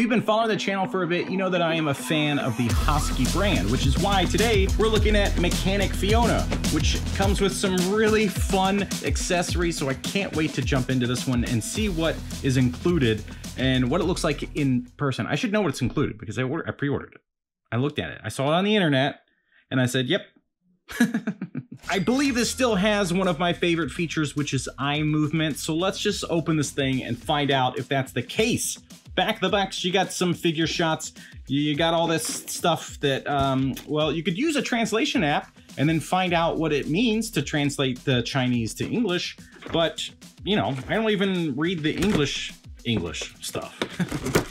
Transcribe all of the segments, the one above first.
you've been following the channel for a bit, you know that I am a fan of the Hasuki brand, which is why today we're looking at Mechanic Fiona, which comes with some really fun accessories. So I can't wait to jump into this one and see what is included and what it looks like in person. I should know what it's included because I pre-ordered it. I looked at it. I saw it on the internet and I said, yep. I believe this still has one of my favorite features, which is eye movement. So let's just open this thing and find out if that's the case. Back of the box, you got some figure shots. You got all this stuff that, well, you could use a translation app and then find out what it means to translate the Chinese to English. But, you know, I don't even read the English stuff.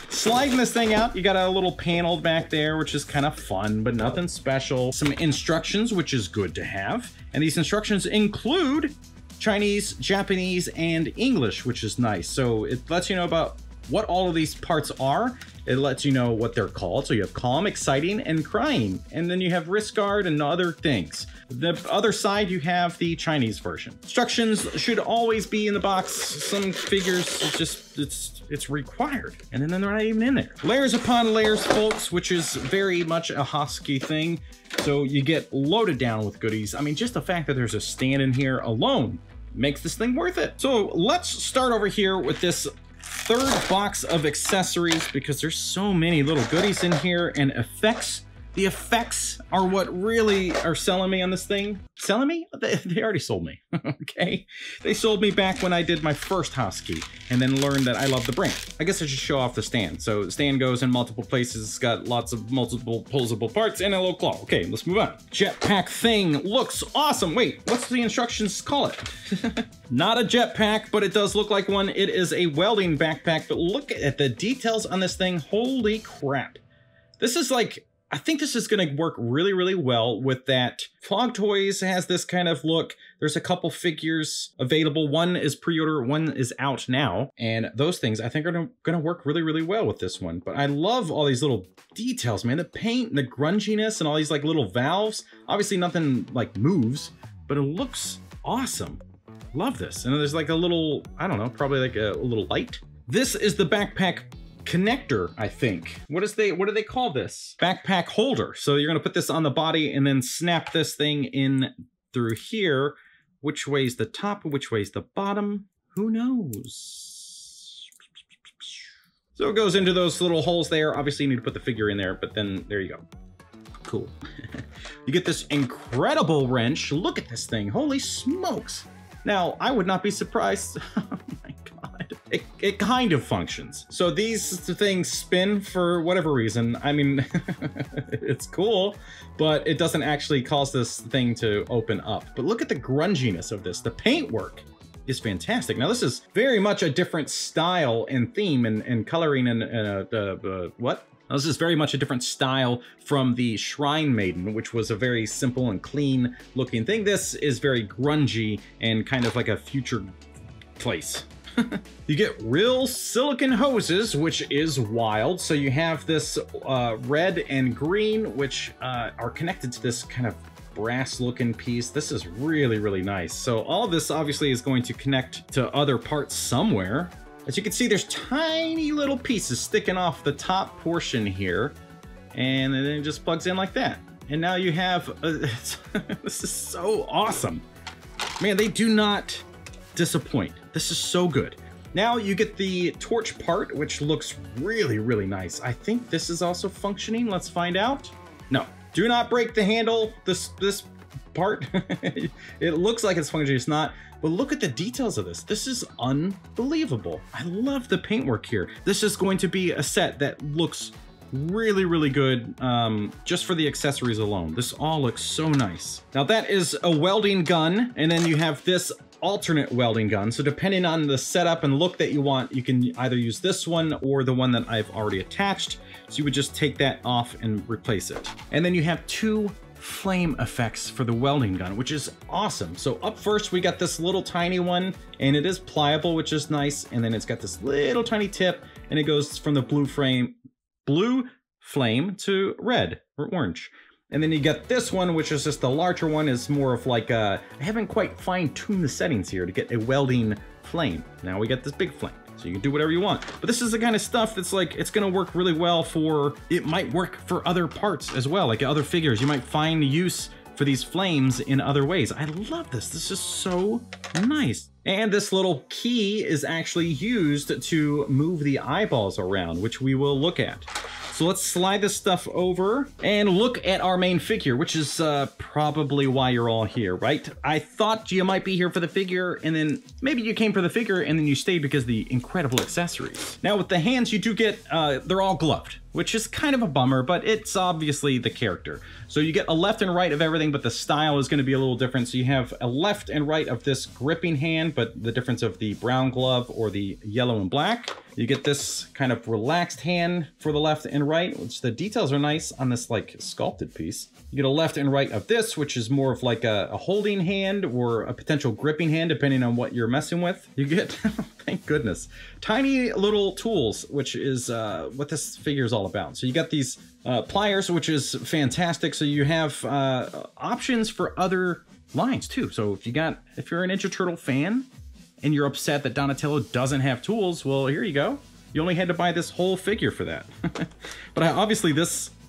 Sliding this thing out, you got a little panel back there, which is kind of fun, but nothing special. Some instructions, which is good to have. And these instructions include Chinese, Japanese, and English, which is nice. So it lets you know about what all of these parts are. It lets you know what they're called. So you have calm, exciting, and crying. And then you have wrist guard and other things. The other side, you have the Chinese version. Instructions should always be in the box. Some figures, it's required. And then they're not even in there. Layers upon layers, folks, which is very much a Hasuki thing. So you get loaded down with goodies. I mean, just the fact that there's a stand in here alone makes this thing worth it. So let's start over here with this third box of accessories because there's so many little goodies in here and effects. The effects are what really are selling me on this thing. Selling me? They already sold me, okay? They sold me back when I did my first Hasuki and then learned that I love the brand. I guess I should show off the stand. So the stand goes in multiple places. It's got lots of multiple posable parts and a little claw. Okay, let's move on. Jetpack thing looks awesome. Wait, what's the instructions call it? Not a jetpack, but it does look like one. It is a welding backpack, but look at the details on this thing. Holy crap. This is like, I think this is going to work really, really well with that. Fog Toys has this kind of look. There's a couple figures available. One is pre-order, one is out now. And those things I think are going to work really, really well with this one. But I love all these little details, man. The paint and the grunginess and all these like little valves. Obviously nothing like moves, but it looks awesome. Love this. And there's like a little, I don't know, probably like a little light. This is the backpack connector, I think. What do they call this? Backpack holder. So you're gonna put this on the body and then snap this thing in through here. Which way's the top, which way's the bottom? Who knows? So it goes into those little holes there. Obviously you need to put the figure in there, but then there you go. Cool. You get this incredible wrench. Look at this thing. Holy smokes. Now, I would not be surprised. Oh my God. It kind of functions. So these things spin for whatever reason. I mean, it's cool, but it doesn't actually cause this thing to open up. But look at the grunginess of this. The paintwork is fantastic. Now, this is very much a different style and theme and coloring and what? Now, this is very much a different style from the Shrine Maiden, which was a very simple and clean looking thing. This is very grungy and kind of like a future place. You get real silicone hoses, which is wild. So you have this red and green, which are connected to this kind of brass looking piece. This is really, really nice. So all of this obviously is going to connect to other parts somewhere. As you can see, there's tiny little pieces sticking off the top portion here, and then it just plugs in like that. And now you have, this is so awesome. Man, they do not disappoint. This is so good. Now you get the torch part, which looks really, really nice. I think this is also functioning. Let's find out. No, do not break the handle. This part, it looks like it's functioning, it's not. But look at the details of this. This is unbelievable. I love the paintwork here. This is going to be a set that looks really, really good just for the accessories alone. This all looks so nice. Now that is a welding gun, and then you have this alternate welding gun. So depending on the setup and look that you want, you can either use this one or the one that I've already attached. So you would just take that off and replace it. And then you have two flame effects for the welding gun, which is awesome. So up first, we got this little tiny one, and it is pliable, which is nice. And then it's got this little tiny tip, and it goes from the blue flame to red or orange. And then you got this one, which is just the larger one, is more of like a, I haven't quite fine-tuned the settings here to get a welding flame. Now we got this big flame. So you can do whatever you want. But this is the kind of stuff that's like, it's gonna work really well for, it might work for other parts as well, like other figures. You might find use for these flames in other ways. I love this. This is so nice. And this little key is actually used to move the eyeballs around, which we will look at. So let's slide this stuff over and look at our main figure, which is probably why you're all here, right? I thought you might be here for the figure, and then maybe you came for the figure and then you stayed because of the incredible accessories. Now with the hands, you do get, they're all gloved, which is kind of a bummer, but it's obviously the character. So you get a left and right of everything, but the style is going to be a little different. So you have a left and right of this gripping hand, but the difference of the brown glove or the yellow and black. You get this kind of relaxed hand for the left and right, which the details are nice on this like sculpted piece. You get a left and right of this, which is more of like a holding hand or a potential gripping hand, depending on what you're messing with. You get, thank goodness, tiny little tools, which is what this figure is all about. So you got these pliers, which is fantastic. So you have options for other lines too. So if you're an Ninja Turtle fan and you're upset that Donatello doesn't have tools, well, here you go. You only had to buy this whole figure for that. But obviously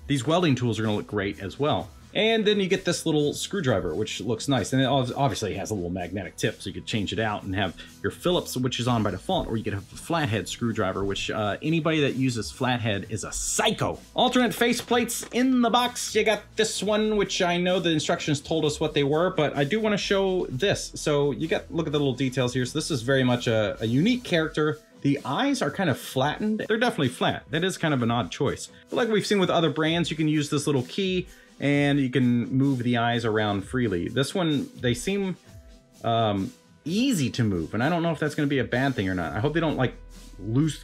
these welding tools are gonna look great as well. And then you get this little screwdriver, which looks nice. And it obviously has a little magnetic tip, so you could change it out and have your Phillips, which is on by default, or you could have a flathead screwdriver, which anybody that uses flathead is a psycho. Alternate face plates in the box. You got this one, which I know the instructions told us what they were, but I do want to show this. So you got, look at the little details here. So this is very much a unique character. The eyes are kind of flattened. They're definitely flat. That is kind of an odd choice. But like we've seen with other brands, you can use this little key and you can move the eyes around freely. This one, they seem easy to move, and I don't know if that's gonna be a bad thing or not. I hope they don't like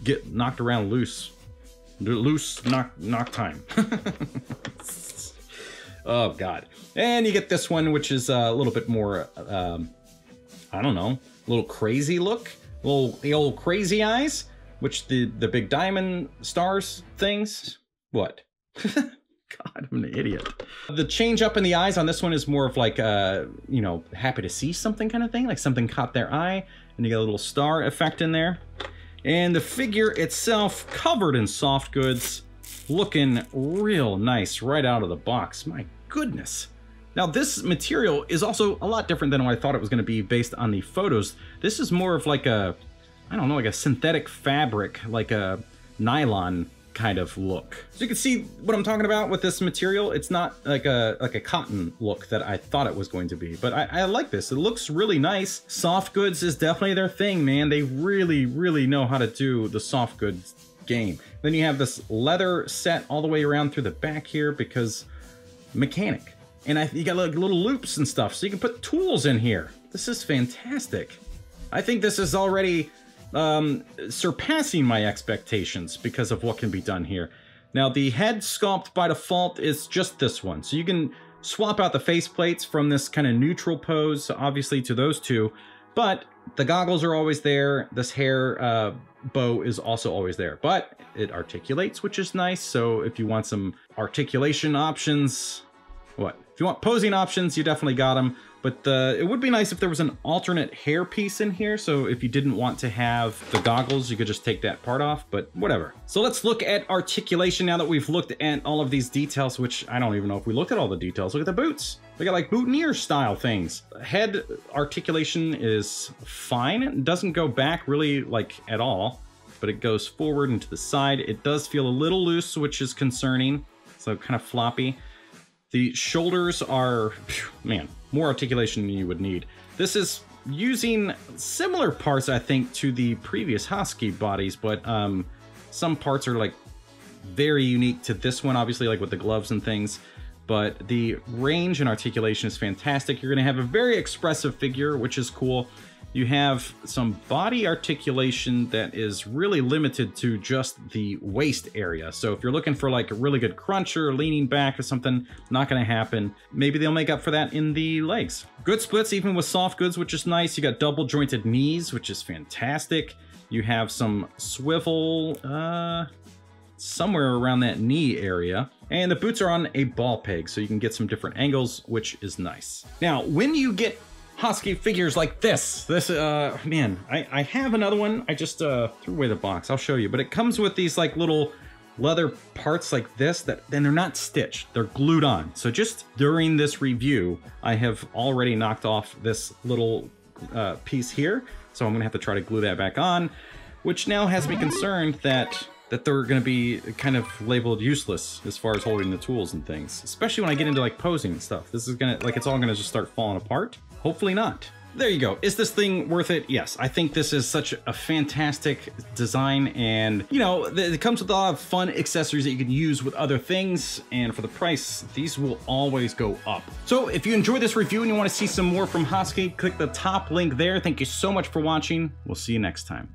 get knocked around loose. Knock time. Oh God. And you get this one, which is a little bit more, I don't know, a little crazy look. The old crazy eyes, which the big diamond stars things. What? God, I'm an idiot. The change up in the eyes on this one is more of like, you know, happy to see something kind of thing, like something caught their eye, and you get a little star effect in there. And the figure itself covered in soft goods, looking real nice right out of the box. My goodness. Now this material is also a lot different than what I thought it was going to be based on the photos. This is more of like a, I don't know, like a synthetic fabric, like a nylon kind of look. So you can see what I'm talking about with this material. It's not like a cotton look that I thought it was going to be, but I like this. It looks really nice. Soft goods is definitely their thing, man. They really know how to do the soft goods game. Then you have this leather set all the way around through the back here because mechanic. And you got like little loops and stuff, so you can put tools in here. This is fantastic. I think this is already surpassing my expectations because of what can be done here. Now the head sculpt by default is just this one, so you can swap out the face plates from this kind of neutral pose, obviously, to those two, but the goggles are always there. This hair bow is also always there, but it articulates, which is nice. So if you want some articulation options, if you want posing options, you definitely got them. But it would be nice if there was an alternate hair piece in here. So if you didn't want to have the goggles, you could just take that part off, but whatever. So let's look at articulation now that we've looked at all of these details, which I don't even know if we looked at all the details. Look at the boots. We got like boutonniere style things. Head articulation is fine. It doesn't go back really like at all, but it goes forward and to the side. It does feel a little loose, which is concerning. So kind of floppy. The shoulders are, man, more articulation than you would need. This is using similar parts, I think, to the previous Hasuki bodies, but some parts are like very unique to this one, obviously, like with the gloves and things. But the range and articulation is fantastic. You're going to have a very expressive figure, which is cool. You have some body articulation that is really limited to just the waist area. So if you're looking for like a really good cruncher, leaning back or something, not going to happen. Maybe they'll make up for that in the legs. Good splits, even with soft goods, which is nice. You got double jointed knees, which is fantastic. You have some swivel somewhere around that knee area. And the boots are on a ball peg, so you can get some different angles, which is nice. Now, when you get Hasuki figures like this. Man, I have another one. I just threw away the box. I'll show you. But it comes with these like little leather parts like this that then they're not stitched. They're glued on. So just during this review, I have already knocked off this little piece here. So I'm gonna have to try to glue that back on, which now has me concerned that they're gonna be kind of labeled useless as far as holding the tools and things, especially when I get into like posing and stuff. This is gonna, like, it's all gonna just start falling apart. Hopefully not. There you go. Is this thing worth it? Yes. I think this is such a fantastic design, and you know, it comes with a lot of fun accessories that you can use with other things, and for the price, these will always go up. So if you enjoyed this review and you want to see some more from Hasuki, click the top link there. Thank you so much for watching. We'll see you next time.